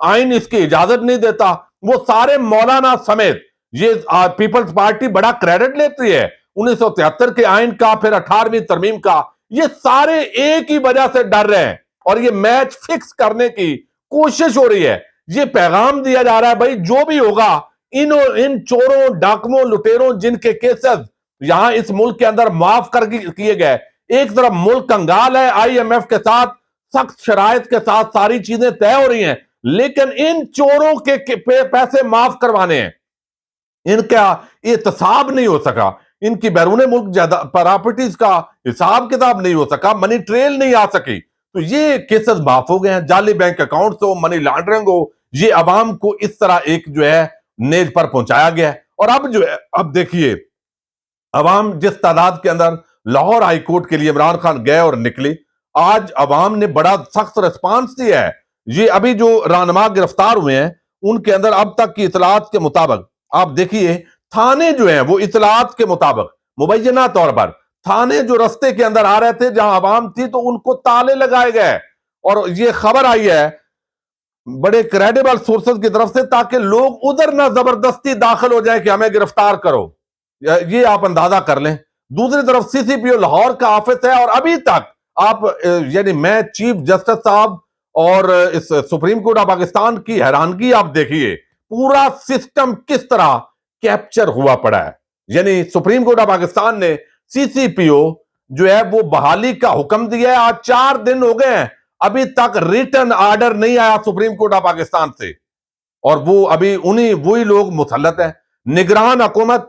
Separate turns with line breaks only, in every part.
آئین اس کی اجازت نہیں دیتا. وہ سارے مولانا سمیت یہ پیپلز پارٹی بڑا کریڈٹ لیتی ہے 1973 کے آئین کا, پھر 18ویں ترمیم کا. یہ سارے ایک ہی وجہ سے ڈر رہے ہیں اور یہ میچ فکس کرنے کی کوشش ہو رہی ہے. یہ پیغام دیا جا رہا ہے بھائی جو بھی ہوگا ان چوروں, ڈاکوؤں, لٹیروں جن کے کیسز یہاں اس ملک کے اندر معاف کیے گئے, ایک طرف ملک کنگال ہے, آئی ایم ایف کے ساتھ سخت شرائط کے ساتھ ساری چیزیں طے ہو رہی ہیں, لیکن ان چوروں کے پیسے معاف کروانے ہیں. ان کا احتساب نہیں ہو سکا, ان کی بیرون ملک پراپرٹیز کا حساب کتاب نہیں ہو سکا, منی ٹریل نہیں آ سکی, تو یہ کیسز معاف ہو گئے ہیں. جعلی بینک اکاؤنٹس ہو, منی لانڈرنگ ہو, یہ عوام کو اس طرح ایک جو ہے نیز پر پہنچایا گیا ہے. اور اب جو ہے, اب دیکھیے عوام جس تعداد کے اندر لاہور ہائی کورٹ کے لیے عمران خان گئے اور نکلی, آج عوام نے بڑا سخت ریسپانس دیا ہے. یہ ابھی جو رہنما گرفتار ہوئے ہیں ان کے اندر اب تک کی اطلاعات کے مطابق آپ دیکھیے تھانے جو ہیں وہ اطلاعات کے مطابق مبینہ طور پر تھانے جو رستے کے اندر آ رہے تھے جہاں عوام تھی تو ان کو تالے لگائے گئے, اور یہ خبر آئی ہے بڑے کریڈیبل سورسز کی طرف سے تاکہ لوگ ادھر نہ زبردستی داخل ہو جائیں کہ ہمیں گرفتار کرو. یہ آپ اندازہ کر لیں. دوسری طرف سی سی پی او لاہور کا آفس ہے, اور ابھی تک آپ یعنی میں چیف جسٹس صاحب اور اس سپریم کورٹ آف پاکستان کی حیرانگی آپ دیکھیے, پورا سسٹم کس طرح کیپچر ہوا پڑا ہے. یعنی سپریم کورٹ آف پاکستان نے سی سی پی او جو ہے وہ بحالی کا حکم دیا ہے. آج 4 دن ہو گئے ہیں, ابھی تک ریٹن آرڈر نہیں آیا سپریم کورٹ آف پاکستان سے, اور وہ ابھی وہی لوگ مسلط ہیں. نگران حکومت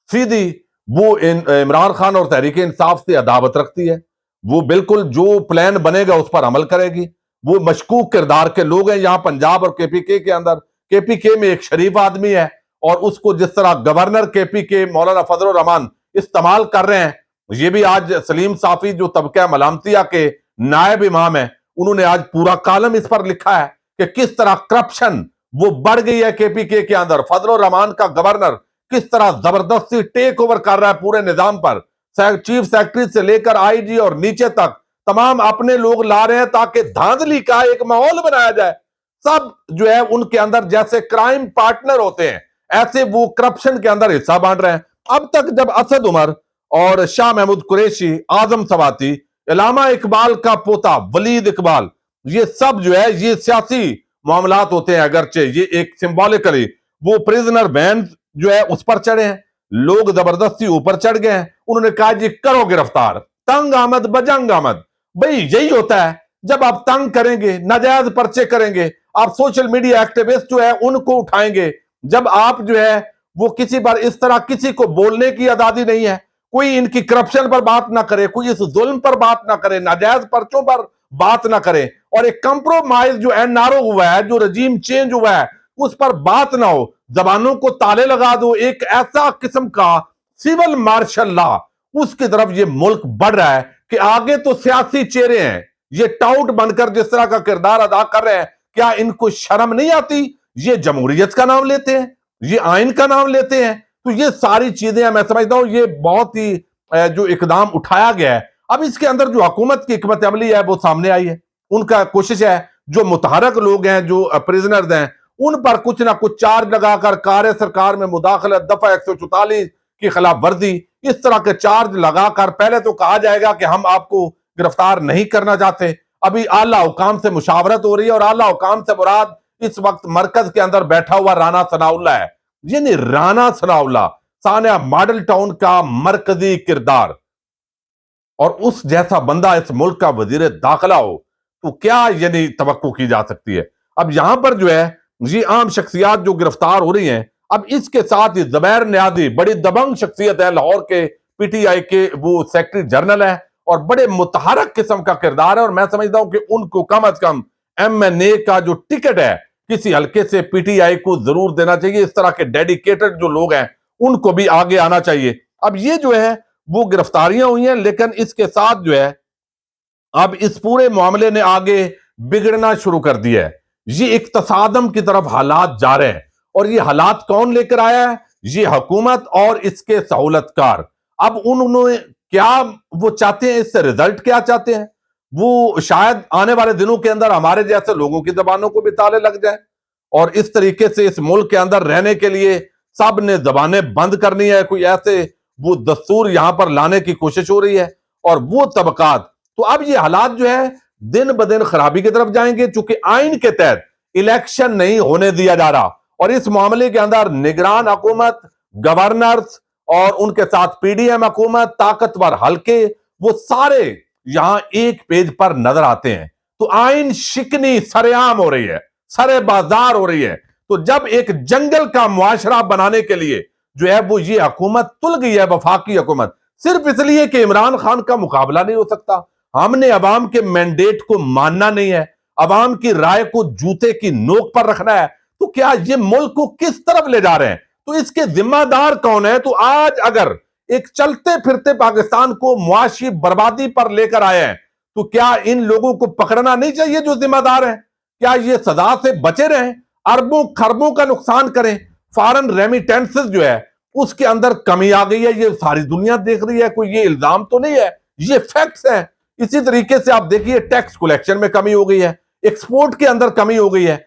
سیدھی وہ عمران خان اور تحریک انصاف سے عداوت رکھتی ہے, وہ بالکل جو پلان بنے گا اس پر عمل کرے گی. وہ مشکوک کردار کے لوگ ہیں یہاں پنجاب اور کے پی کے اندر. کے پی کے میں ایک شریف آدمی ہے, اور اس کو جس طرح گورنر کے پی کے مولانا فضل الرحمان استعمال کر رہے ہیں, یہ بھی آج سلیم صافی جو طبقہ ملامتیہ کے نائب امام ہیں, انہوں نے آج پورا کالم اس پر لکھا ہے کہ کس طرح کرپشن وہ بڑھ گئی ہے کے پی کے اندر. فضل الرحمان کا گورنر کس طرح زبردستی ٹیک اوور کر رہا ہے پورے نظام پر, چیف سیکرٹری سے لے کر آئی جی اور نیچے تک تمام اپنے لوگ لا رہے ہیں تاکہ دھاندلی کا ایک ماحول بنایا جائے. سب جو ہے ان کے اندر جیسے کرائم پارٹنر ہوتے ہیں ایسے وہ کرپشن کے اندر حصہ بانٹ رہے ہیں. اب تک جب اسد عمر اور شاہ محمود قریشی, اعظم سواتی, علامہ اقبال کا پوتا ولید اقبال, یہ سب جو ہے یہ سیاسی معاملات ہوتے ہیں, اگرچہ یہ ایک سمبولکلی وہ پریزنر وین جو ہے اس پر چڑھے ہیں, لوگ زبردستی اوپر چڑھ گئے ہیں. انہوں نے کہا جی کرو گرفتار, تنگ آمد بجنگ آمد. بھئی یہی ہوتا ہے جب آپ تنگ کریں گے, ناجائز پرچے کریں گے, آپ سوشل میڈیا ایکٹیوسٹ جو ہے ان کو اٹھائیں گے. جب آپ جو ہے وہ کسی پر اس طرح کسی کو بولنے کی آزادی نہیں ہے, کوئی ان کی کرپشن پر بات نہ کرے, کوئی اس ظلم پر بات نہ کرے, ناجائز پرچوں پر بات نہ کرے, اور ایک کمپرومائز جو این آر او ہوا ہے, جو رجیم چینج ہوا ہے اس پر بات نہ ہو, زبانوں کو تالے لگا دو, ایک ایسا قسم کا سیول مارشل لا اس کی طرف یہ ملک بڑھ رہا ہے کہ آگے تو سیاسی چہرے ہیں یہ ٹاؤٹ بن کر جس طرح کا کردار ادا کر رہے ہیں, کیا ان کو شرم نہیں آتی؟ یہ جمہوریت کا نام لیتے ہیں, یہ آئین کا نام لیتے ہیں. تو یہ ساری چیزیں میں سمجھتا ہوں یہ بہت ہی جو اقدام اٹھایا گیا ہے. اب اس کے اندر جو حکومت کی حکمت عملی ہے وہ سامنے آئی ہے. ان کا کوشش ہے جو متحرک لوگ ہیں, جو پریزنرز ہیں, ان پر کچھ نہ کچھ چارج لگا کر کار سرکار میں مداخلت, دفعہ 144 کی خلاف ورزی, اس طرح کے چارج لگا کر پہلے تو کہا جائے گا کہ ہم آپ کو گرفتار نہیں کرنا چاہتے. ابھی اعلیٰ حکام سے مشاورت ہو رہی ہے, اور اعلیٰ حکام سے مراد اس وقت مرکز کے اندر بیٹھا ہوا رانا ثناء اللہ ہے. یعنی رانا ثناء اللہ سانحہ ماڈل ٹاؤن کا مرکزی کردار, اور اس جیسا بندہ اس ملک کا وزیر داخلہ ہو تو کیا یعنی توقع کی جا سکتی ہے. اب یہاں پر جو ہے یہ عام شخصیات جو گرفتار ہو رہی ہیں, اب اس کے ساتھ زبیر نیازی بڑی دبنگ شخصیت ہے, لاہور کے پی ٹی آئی کے وہ سیکرٹری جنرل ہے, اور بڑے متحرک قسم کا کردار ہے. اور میں سمجھتا ہوں کہ ان کو کم از کم ایم این اے کا جو ٹکٹ ہے کسی حلقے سے پی ٹی آئی کو ضرور دینا چاہیے. اس طرح کے ڈیڈیکیٹڈ جو لوگ ہیں ان کو بھی آگے آنا چاہیے. اب یہ جو ہے وہ گرفتاریاں ہوئی ہیں, لیکن اس کے ساتھ جو ہے اب اس پورے معاملے نے آگے بگڑنا شروع کر دیا ہے. یہ ایک تصادم کی طرف حالات جا رہے ہیں, اور یہ حالات کون لے کر آیا ہے؟ یہ حکومت اور اس کے سہولت کار. اب انہوں نے کیا وہ چاہتے ہیں, اس سے رزلٹ کیا چاہتے ہیں؟ وہ شاید آنے والے دنوں کے اندر ہمارے جیسے لوگوں کی زبانوں کو بھی تالے لگ جائیں، اور اس طریقے سے اس ملک کے اندر رہنے کے لیے سب نے زبانیں بند کرنی ہے، کوئی ایسے وہ دستور یہاں پر لانے کی کوشش ہو رہی ہے، اور وہ طبقات تو اب یہ حالات جو ہے دن بدن خرابی کی طرف جائیں گے، چونکہ آئین کے تحت الیکشن نہیں ہونے دیا جا رہا، اور اس معاملے کے اندر نگران حکومت، گورنرز اور ان کے ساتھ پی ڈی ایم حکومت، طاقتور حلقے، وہ سارے یہاں ایک پیج پر نظر آتے ہیں۔ تو آئین شکنی سر عام ہو رہی ہے، سر بازار ہو رہی ہے۔ تو جب ایک جنگل کا معاشرہ بنانے کے لیے جو ہے وہ یہ حکومت تل گئی ہے، وفاقی حکومت، صرف اس لیے کہ عمران خان کا مقابلہ نہیں ہو سکتا، ہم نے عوام کے مینڈیٹ کو ماننا نہیں ہے، عوام کی رائے کو جوتے کی نوک پر رکھنا ہے، تو کیا یہ ملک کو کس طرف لے جا رہے ہیں؟ تو اس کے ذمہ دار کون ہے؟ تو آج اگر ایک چلتے پھرتے پاکستان کو معاشی بربادی پر لے کر آئے ہیں، تو کیا ان لوگوں کو پکڑنا نہیں چاہیے جو ذمہ دار ہیں؟ کیا یہ سزا سے بچے رہیں؟ اربوں خربوں کا نقصان کریں؟ فارن ریمیٹنسز جو ہے اس کے اندر کمی آ گئی ہے، یہ ساری دنیا دیکھ رہی ہے، کوئی یہ الزام تو نہیں ہے، یہ فیکٹس ہیں۔ اسی طریقے سے آپ دیکھیے ٹیکس کلیکشن میں کمی ہو گئی ہے، ایکسپورٹ کے اندر کمی ہو گئی ہے،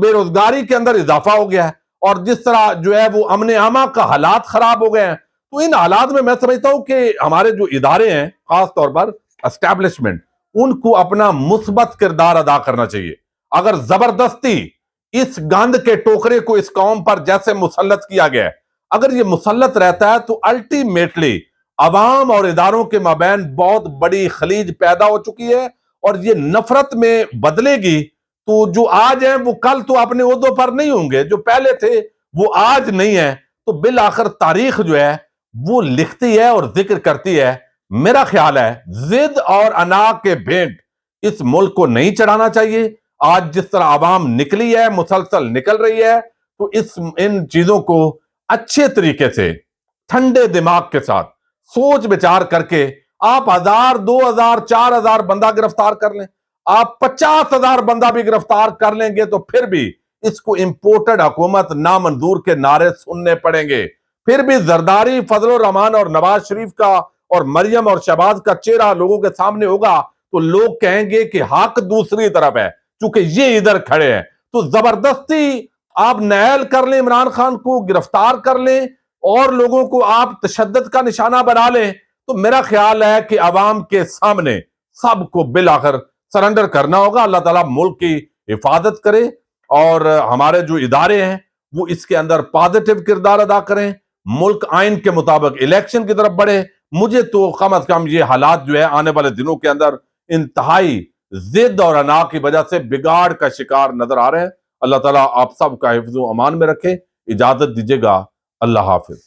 بے روزگاری کے اندر اضافہ ہو گیا ہے، اور جس طرح جو ہے وہ امن عامہ کا حالات خراب ہو گئے ہیں۔ تو ان حالات میں سمجھتا ہوں کہ ہمارے جو ادارے ہیں، خاص طور پر اسٹیبلشمنٹ، ان کو اپنا مثبت کردار ادا کرنا چاہیے۔ اگر زبردستی اس گند کے ٹوکرے کو اس قوم پر جیسے مسلط کیا گیا ہے، اگر یہ مسلط رہتا ہے تو الٹیمیٹلی عوام اور اداروں کے مابین بہت بڑی خلیج پیدا ہو چکی ہے، اور یہ نفرت میں بدلے گی، تو جو آج ہیں وہ کل تو اپنے عہدوں پر نہیں ہوں گے، جو پہلے تھے وہ آج نہیں ہیں، تو بالآخر تاریخ جو ہے وہ لکھتی ہے اور ذکر کرتی ہے۔ میرا خیال ہے ضد اور انا کے بھینٹ اس ملک کو نہیں چڑھانا چاہیے۔ آج جس طرح عوام نکلی ہے، مسلسل نکل رہی ہے، تو ان چیزوں کو اچھے طریقے سے ٹھنڈے دماغ کے ساتھ سوچ بچار کر کے آپ 1000 2000 4000 بندہ گرفتار کر لیں، آپ 50,000 بندہ بھی گرفتار کر لیں گے، تو پھر بھی اس کو امپورٹڈ حکومت نامنظور کے نعرے سننے پڑیں گے، پھر بھی زرداری، فضل الرحمان اور نواز شریف کا اور مریم اور شہباز کا چہرہ لوگوں کے سامنے ہوگا، تو لوگ کہیں گے کہ حق دوسری طرف ہے، چونکہ یہ ادھر کھڑے ہیں۔ تو زبردستی آپ نائل کر لیں، عمران خان کو گرفتار کر لیں، اور لوگوں کو آپ تشدد کا نشانہ بنا لیں، تو میرا خیال ہے کہ عوام کے سامنے سب کو بالآخر سرنڈر کرنا ہوگا۔ اللہ تعالیٰ ملک کی حفاظت کرے، اور ہمارے جو ادارے ہیں وہ اس کے اندر پازیٹیو کردار ادا کریں، ملک آئین کے مطابق الیکشن کی طرف بڑھے۔ مجھے تو کم از کم یہ حالات جو ہے آنے والے دنوں کے اندر انتہائی ضد اور انا کی وجہ سے بگاڑ کا شکار نظر آ رہے ہیں۔ اللہ تعالیٰ آپ سب کا حفظ و امان میں رکھے۔ اجازت دیجیے گا، اللہ حافظ۔